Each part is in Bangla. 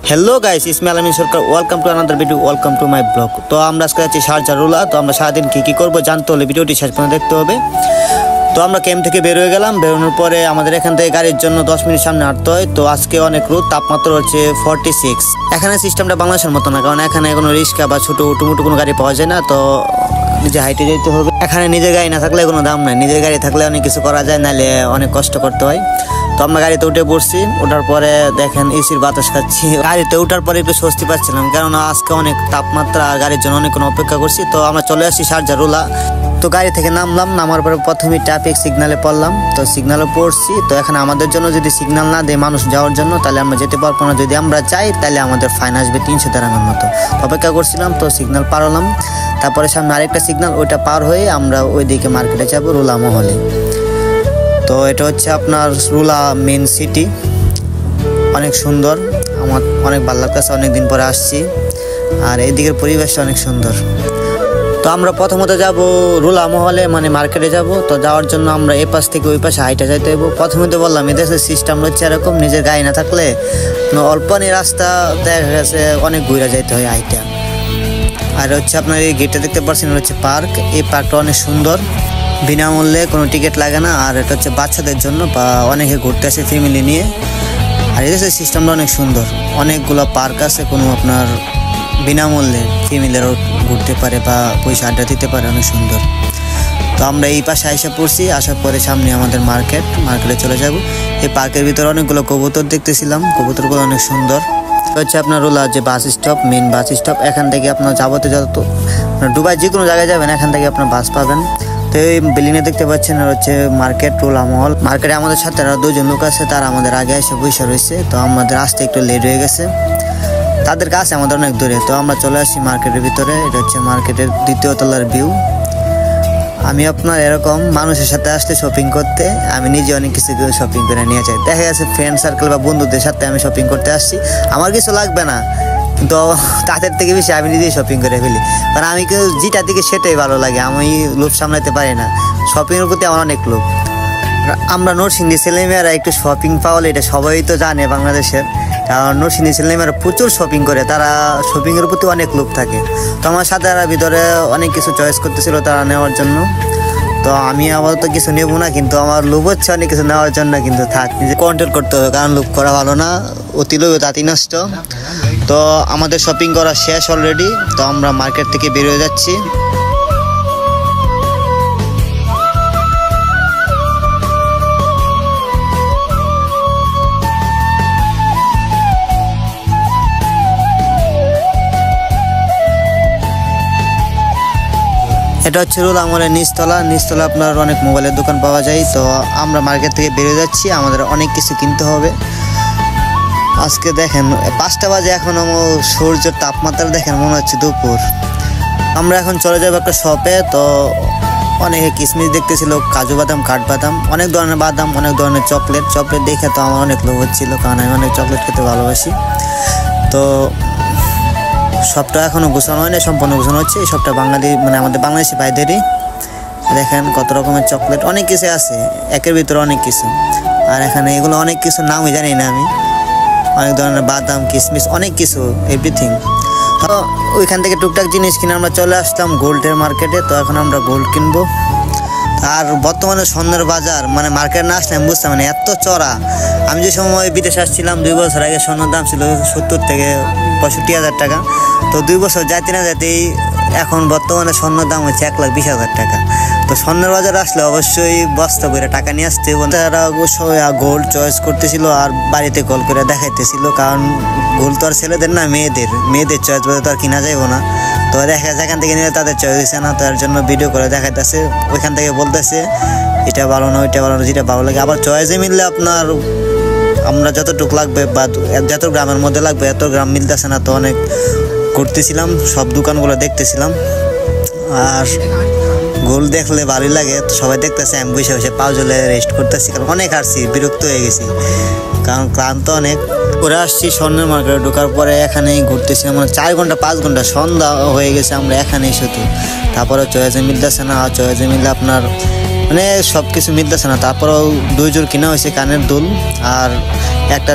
हेलो गाइस, इसमें आलमी सरकार welcome to another video, welcome to my blog. तो আমরা আজকে যাচ্ছি শারজা রুলা। তো আমরা সারাদিন কি করব জানতে হলে ভিডিওটি শেষ পর্যন্ত দেখতে হবে। তো আমরা ক্যাম্প থেকে বের হয়ে গেলাম। বেরোনোর পরে আমাদের এখান থেকে গাড়ির জন্য 10 মিনিট সামনে হাঁটতে হয়। তো আজকে অনেক রোদ, তাপমাত্রা হচ্ছে 46। এখানে সিস্টেমটা বাংলাদেশের মতো না, কারণ এখানে কোনো রিক্সা বা ছোটো টুমুটু কোনো গাড়ি পাওয়া যায় না। তো নিজে হাইটে যেতে হবে। এখানে নিজের গাড়ি না থাকলে কোনো দাম নাই, নিজের গাড়ি থাকলে অনেক কিছু করা যায়, নাহলে অনেক কষ্ট করতে হয়। তো আমরা গাড়িতে উঠে পড়ছি। ওঠার পরে দেখেন এসির বাতাস খাচ্ছি। গাড়িতে ওঠার পরে একটু স্বস্তি পাচ্ছিলাম, কেননা আজকে অনেক তাপমাত্রা, গাড়ির জন্য অনেকক্ষণ অপেক্ষা করছি। তো আমরা চলে আসছি শারজা রুলা। তো গাড়ি থেকে নামলাম, নামার পরে প্রথমে ট্রাফিক সিগনালে পড়লাম। তো সিগনালে পড়ছি। তো এখানে আমাদের জন্য যদি সিগনাল না দেয় মানুষ যাওয়ার জন্য, তাহলে আমরা যেতে পারবো না। যদি আমরা চাই তাহলে আমাদের ফাইন আসবে 300 টাকার মতো। অপেক্ষা করছিলাম। তো সিগনাল পার হলাম। তারপরে সামনে আরেকটা সিগনাল, ওইটা পার হয়ে আমরা ওইদিকে মার্কেটে যাবো, রুলা মহলে। তো এটা হচ্ছে আপনার রুলা মেন সিটি, অনেক সুন্দর, আমার অনেক ভালো লাগতেছে, অনেকদিন পরে আসছি। আর এইদিকের পরিবেশটা অনেক সুন্দর। তো আমরা প্রথমত যাব রুলা মহলে, মানে মার্কেটে যাব। তো যাওয়ার জন্য আমরা এই পাশ থেকে ওই পাশে হাইটা যাইতে হইব। প্রথমে তো বললাম এদেশের সিস্টেম হচ্ছে এরকম, নিজের গাড়ি না থাকলে অল্প রাস্তা দেখা গেছে অনেক ঘুরে যাইতে হয় হাইটা। আর হচ্ছে আপনার এই গেটটা দেখতে পাচ্ছেন, হচ্ছে পার্ক। এই পার্কটা অনেক সুন্দর, বিনামূল্যে, কোনো টিকিট লাগে না। আর এটা হচ্ছে বাচ্চাদের জন্য, বা অনেকে ঘুরতে আসে ফ্যামিলি নিয়ে। আর এদেশের সিস্টেমটা অনেক সুন্দর, অনেকগুলো পার্ক আছে, কোনো আপনার বিনামূল্যে ফ্যামিলিরাও ঘুরতে পারে বা পয়সা আড্ডা দিতে পারে, অনেক সুন্দর। তো আমরা এই পাশে আইসা পড়ছি। আসার পরে সামনে আমাদের মার্কেটে চলে যাব। এই পার্কের ভিতরে অনেকগুলো কবুতর দেখতেছিলাম, কবুতরগুলো অনেক সুন্দর। হচ্ছে আপনার রুলা যে bus stop, main bus stop. এখান থেকে আপনার যাবতীয় যত দুবাই যে কোনো জায়গায় যাবেন, এখান থেকে আপনার বাস পাবেন। তো এই বিল্ডিংয়ে দেখতে পাচ্ছেন হচ্ছে মার্কেট, রুলা মহল। মার্কেটে আমাদের সাথে আরও দুজন লোক আছে, তারা আমাদের আগে এসে বসে রয়েছে। তো আমাদের আসতে একটু লেট হয়ে গেছে, তাদের কাছে আমাদের অনেক দূরে। তো আমরা চলে আসছি মার্কেটের ভিতরে। এটা হচ্ছে মার্কেটের 2য় তলার ভিউ। আমি আপনার এরকম মানুষের সাথে আসতে শপিং করতে, আমি নিজে অনেক কিছু শপিং করে নিয়ে যাই। দেখা গেছে ফ্রেন্ড সার্কেল বা বন্ধুদের সাথে আমি শপিং করতে আসছি, আমার কিছু লাগবে না, কিন্তু তাদের থেকে বেশি আমি নিজেই শপিং করে ফেলি। কারণ আমি যেটা দিকে সেটাই ভালো লাগে, আমি লোভ সামলাতে পারি না। শপিংয়ের প্রতি আমার অনেক লোভ। আমরা নরসিংদী ছেলেমেয়েরা একটু শপিং পাওয়ালে, এটা সবাই তো জানে বাংলাদেশের, কারণ নরসিংদী ছেলেমেয়েরা প্রচুর শপিং করে, তারা শপিংয়ের প্রতি অনেক লোভ থাকে। তো আমার সাথে ভিতরে অনেক কিছু চয়েস করতেছিল তারা নেওয়ার জন্য। তো আমি আপাতত কিছু নেবো না, কিন্তু আমার লোভ হচ্ছে অনেক কিছু নেওয়ার জন্য, কিন্তু থাক, নিজে কন্ট্রোল করতে হবে, কারণ লোভ করা ভালো না, অতি লোভ তাঁতি নষ্ট। তো আমাদের শপিং করা শেষ অলরেডি। তো আমরা মার্কেট থেকে বের হয়ে যাচ্ছি। এটা হচ্ছে রুলা মহলের নিচতলা। আপনার অনেক মোবাইলের দোকান পাওয়া যায়। তো আমরা মার্কেট থেকে বেরিয়ে যাচ্ছি, আমাদের অনেক কিছু কিনতে হবে। আজকে দেখেন 5টা বাজে, এখন সূর্যের তাপমাত্রা দেখেন মনে হচ্ছে দুপুর। আমরা এখন চলে যাবো একটা শপে। তো অনেকে কিশমিশ দেখতেছিল, কাজু বাদাম, কাঠবাদাম, অনেক ধরনের বাদাম, অনেক ধরনের চকলেট দেখে তো আমার অনেক লোভ হচ্ছিল, কারণ আমি অনেক চকলেট খেতে ভালোবাসি। তো সবটা এখনো গোছানো হয় না, সম্পূর্ণ গোছানো হচ্ছে। এই সবটা বাঙালি, মানে আমাদের বাংলাদেশি ভাইদেরই। দেখেন কত রকমের চকলেট, অনেক কিছু আছে, একের ভিতরে অনেক কিছু। আর এখানে এগুলো অনেক কিছু নামই জানি না আমি, অনেক ধরনের বাদাম, কিশমিশ, অনেক কিছু, এভরিথিং। তো ওইখান থেকে টুকটাক জিনিস কিনে আমরা চলে আসলাম গোল্ডের মার্কেটে। তো এখন আমরা গোল্ড কিনবো। আর বর্তমানে স্বর্ণের বাজার, মানে মার্কেট না আসলে আমি বুঝতাম মানে এত চড়া। আমি যে সময় বিদেশে আসছিলাম 2 বছর আগে, স্বর্ণের দাম ছিল 70 থেকে 65,000 টাকা। তো 2 বছর যাইতে না যাইতেই এখন বর্তমানে স্বর্ণের দাম হচ্ছে 1,20,000 টাকা। তো স্বর্ণের বাজার আসলে অবশ্যই বস্তা করে টাকা নিয়ে আসতে। তারা অবশ্যই গোল্ড চয়েস করতেছিল আর বাড়িতে কল করে দেখাইতেছিল, কারণ গোল্ড তো আর ছেলেদের না, মেয়েদের চয়েস বলে তো আর কিনা যাইব না। তো দেখা যায় এখান থেকে নিলে তাদের চয়েস হয়েছে না, তার জন্য ভিডিও করে দেখাইতেছে। ওইখান থেকে বলতেছে এটা ভালো না, ওইটা ভালো না, যেটা ভালো লাগে। আবার চয়েসে মিললে আপনার আমরা যতটুকু লাগবে বা যত গ্রামের মধ্যে লাগবে এত গ্রাম মিলতেছে না। তো অনেক ঘুরতেছিলাম, সব দোকানগুলো দেখতেছিলাম। আর গোল্ড দেখলে ভালোই লাগে। তো সবাই দেখতেছে, আমি বসে বসে পাও জলে রেস্ট করতেছি, কারণ অনেক আসছি, বিরক্ত হয়ে গেছি, কারণ ক্লান্ত অনেক করে আসছি। স্বর্ণের মার্কেটে ঢোকার পরে এখানেই ঘুরতেছি, আমরা 4 ঘন্টা 5 ঘন্টা, সন্ধ্যা হয়ে গেছে আমরা এখানেই শুধু। তারপরে চয়েসে মিলতেছে না, চয়েসে মিললে আপনার মানে সব কিছু মিলতেছে না। তারপরেও 2 জোড় কিনা হয়েছে কানের দুল, আর একটা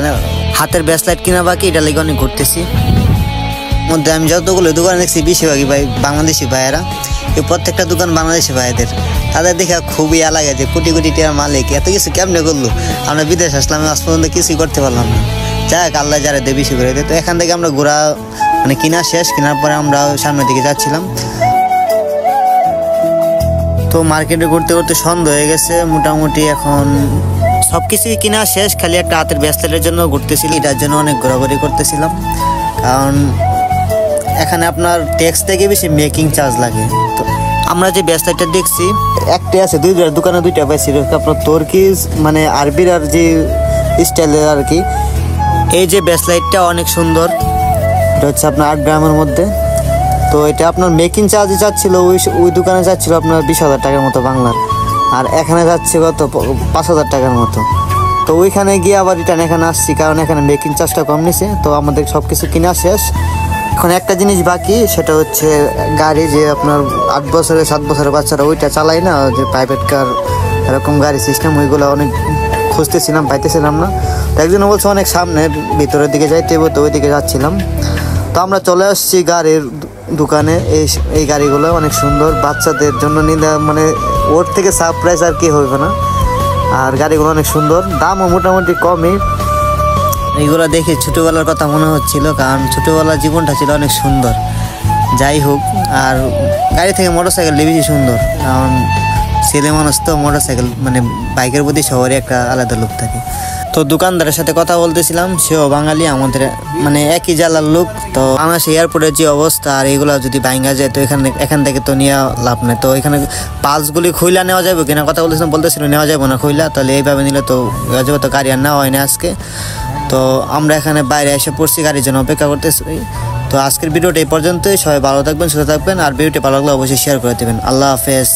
হাতের ব্রেসলেট কিনা বাকি, এটা লেগে অনেক ঘুরতেছি। মধ্যে আমি যতগুলো দোকান দেখছি বেশিরভাগই ভাই বাংলাদেশি ভাইয়েরা, এই প্রত্যেকটা দোকান বাংলাদেশি ভাইদের। তাদের দেখে খুবই লাগে যে কোটি কোটি টাকার মালিক এত কিছু কেমনে করলো। আমরা বিদেশ আসলাম, আজ পর্যন্ত কিছুই করতে পারলাম না। যাক আল্লাহ যারা দেয় বেশি করে দেয়। তো এখান থেকে আমরা ঘোরা মানে কিনা শেষ, কেনার পরে আমরা সামনের দিকে যাচ্ছিলাম। তো মার্কেটে ঘুরতে ঘুরতে সন্ধ্যা হয়ে গেছে মোটামুটি। এখন সবকিছুই কিনা শেষ, খালি একটা হাতের ব্রেসলেটের জন্য ঘুরতেছিল, এটার জন্য অনেক ঘোরাঘুরি করতেছিলাম। কারণ এখানে আপনার ট্যাক্স থেকে বেশি মেকিং চার্জ লাগে। তো আমরা যে ব্রেসলেটটা দেখছি একটা আছে, দোকানে 2টা পাইছি আপনার তুর্কিজ মানে আরবির আর যে স্টাইলের আর কি। এই যে ব্রেসলেটটা অনেক সুন্দর, এটা হচ্ছে আপনার 8 গ্রামের মধ্যে। তো এটা আপনার মেকিং চার্জে যাচ্ছিল ওই দোকানে যাচ্ছিল আপনার 20,000 টাকার মতো বাংলার, আর এখানে যাচ্ছে কত 5,000 টাকার মতো। তো ওইখানে গিয়ে আবার রিটার্ন এখানে আসছি, কারণ এখানে মেকিং চার্জটা কম নিছে। তো আমাদের সব কিছু কিনা শেষ, এখন একটা জিনিস বাকি, সেটা হচ্ছে গাড়ি। যে আপনার 8 বছরের 7 বছরের বাচ্চারা ওইটা চালায় না, যে প্রাইভেট কার এরকম গাড়ি সিস্টেম, ওইগুলো অনেক খুঁজতেছিলাম, পাইতেছিলাম না। তো একজনে বলছে অনেক সামনের ভিতরের দিকে যাইতে হবে, তো ওই দিকে যাচ্ছিলাম। তো আমরা চলে আসছি গাড়ির দোকানে। এই গাড়িগুলো অনেক সুন্দর, বাচ্চাদের জন্য নিলে মানে ওর থেকে সারপ্রাইজ আর কি হইবে না। আর গাড়িগুলো অনেক সুন্দর, দামও মোটামুটি কমই। এইগুলো দেখে ছোটোবেলার কথা মনে হচ্ছিল, কারণ ছোটোবেলার জীবনটা ছিল অনেক সুন্দর। যাই হোক, আর গাড়ি থেকে মোটরসাইকেল বেশি সুন্দর, কারণ ছেলে মানুষ তো মোটরসাইকেল মানে বাইকের প্রতি সবারই একটা আলাদা লোক থাকে। তো দোকানদারের সাথে কথা বলতেছিলাম, সেও বাঙালি, আমাদের মানে একই জেলার লোক। তো বাংলাদেশ এয়ারপোর্টের যে অবস্থা, আর এইগুলো যদি ভাঙা যায় তো এখান থেকে তো নেওয়া লাভ নেই। তো এখানে পালসগুলি খুইলা নেওয়া যাবে কিনা কথা বলতেছিল নেওয়া যাবে না খুইলা, তাহলে এইভাবে নিলে তো নেওয়া যাবে। তো গাড়ি আর নেওয়া হয় না আজকে। তো আমরা এখানে বাইরে এসে পড়ছি, গাড়ির জন্য অপেক্ষা করতেছি। তো আজকের ভিডিওটা এই পর্যন্তই। সবাই ভালো থাকবেন, সুস্থ থাকবেন, আর ভিডিওটি ভালো লাগলে অবশ্যই শেয়ার করে দেবেন। আল্লাহ হাফেজ।